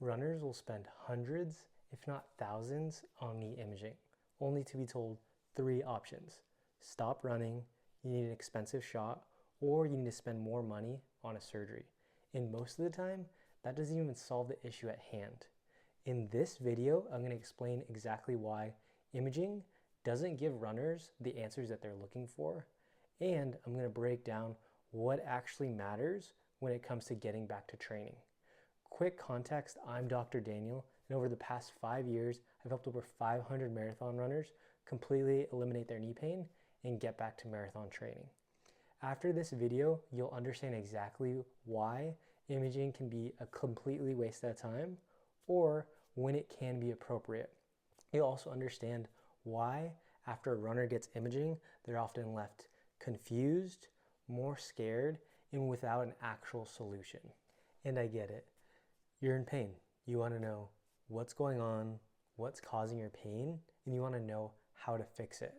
Runners will spend hundreds, if not thousands, on knee imaging, only to be told 3 options. Stop running, you need an expensive shot, or you need to spend more money on a surgery. And most of the time, that doesn't even solve the issue at hand. In this video, I'm going to explain exactly why imaging doesn't give runners the answers that they're looking for, and I'm going to break down what actually matters when it comes to getting back to training. Quick context, I'm Dr. Daniel, and over the past 5 years, I've helped over 500 marathon runners completely eliminate their knee pain and get back to marathon training. After this video, you'll understand exactly why imaging can be a completely waste of time or when it can be appropriate. You'll also understand why, after a runner gets imaging, they're often left confused, more scared, and without an actual solution. And I get it. You're in pain. You want to know what's going on, what's causing your pain, and you want to know how to fix it.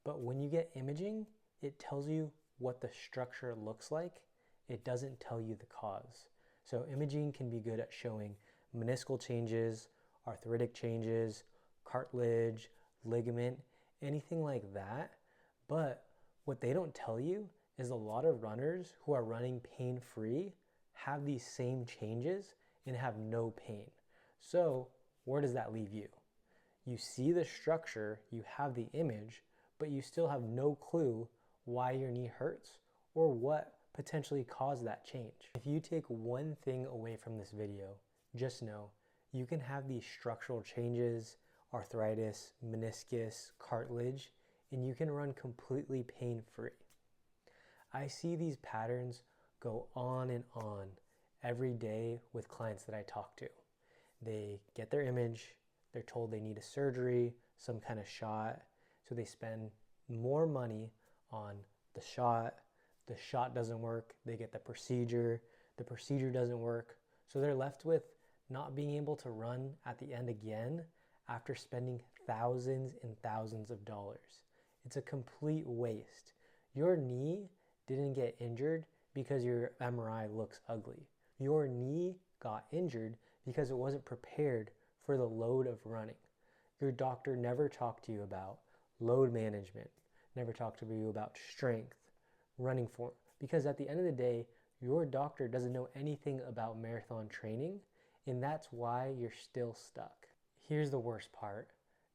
But when you get imaging, it tells you what the structure looks like. It doesn't tell you the cause. So imaging can be good at showing meniscal changes, arthritic changes, cartilage, ligament, anything like that. But what they don't tell you is a lot of runners who are running pain-free have these same changes and have no pain. So where does that leave you? You see the structure, you have the image, but you still have no clue why your knee hurts or what potentially caused that change. If you take one thing away from this video, just know you can have these structural changes, arthritis, meniscus, cartilage, and you can run completely pain-free. I see these patterns go on and on every day with clients that I talk to. They get their image, they're told they need a surgery, some kind of shot, so they spend more money on the shot doesn't work, they get the procedure doesn't work, so they're left with not being able to run at the end again after spending thousands and thousands of dollars. It's a complete waste. Your knee didn't get injured because your MRI looks ugly. Your knee got injured because it wasn't prepared for the load of running. Your doctor never talked to you about load management, never talked to you about strength, running form, because at the end of the day, your doctor doesn't know anything about marathon training, and that's why you're still stuck. Here's the worst part.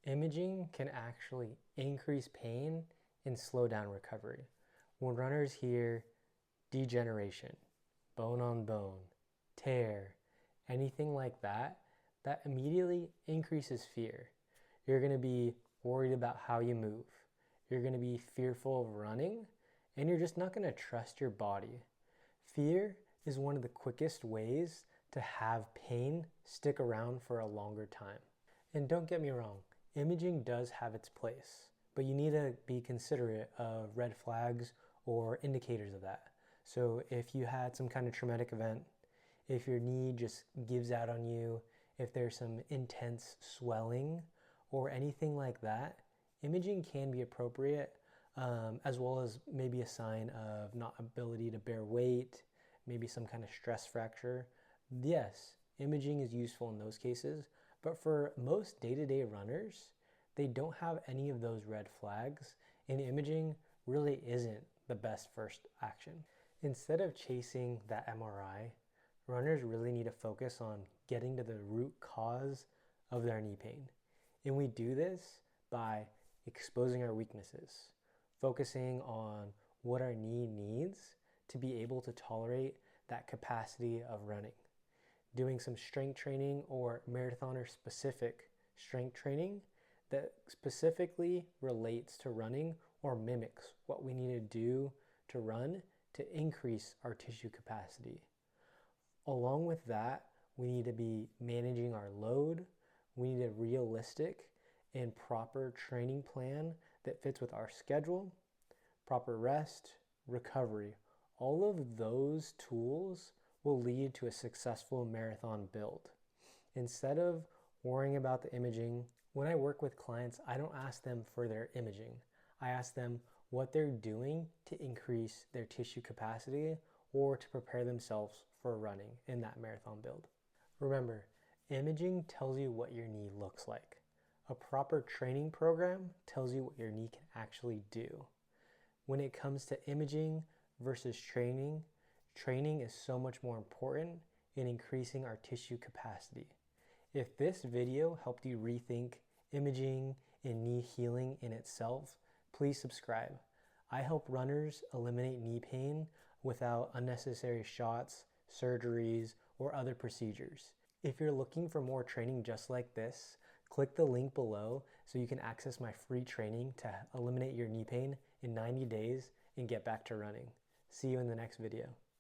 Imaging can actually increase pain and slow down recovery. When runners hear degeneration, bone on bone, tear, anything like that, that immediately increases fear. You're going to be worried about how you move. You're going to be fearful of running, and you're just not going to trust your body. Fear is one of the quickest ways to have pain stick around for a longer time. And don't get me wrong, imaging does have its place, but you need to be considerate of red flags or indicators of that. So if you had some kind of traumatic event, if your knee just gives out on you, if there's some intense swelling or anything like that, imaging can be appropriate, as well as maybe a sign of not ability to bear weight, maybe some kind of stress fracture. Yes, imaging is useful in those cases, but for most day-to-day runners, they don't have any of those red flags, and imaging really isn't the best first action. Instead of chasing that MRI, runners really need to focus on getting to the root cause of their knee pain. And we do this by exposing our weaknesses, focusing on what our knee needs to be able to tolerate that capacity of running. Doing some strength training or marathoner specific strength training that specifically relates to running or mimics what we need to do to run to increase our tissue capacity. Along with that, we need to be managing our load. We need a realistic and proper training plan that fits with our schedule, proper rest, recovery. All of those tools will lead to a successful marathon build. Instead of worrying about the imaging, when I work with clients, I don't ask them for their imaging. I ask them what they're doing to increase their tissue capacity or to prepare themselves for running in that marathon build. Remember, Imaging tells you what your knee looks like. A proper training program tells you what your knee can actually do. When it comes to imaging versus training, training is so much more important in increasing our tissue capacity. If this video helped you rethink imaging and knee healing in itself, please subscribe. I help runners eliminate knee pain without unnecessary shots, surgeries, or other procedures. If you're looking for more training just like this, click the link below so you can access my free training to eliminate your knee pain in 90 days and get back to running. See you in the next video.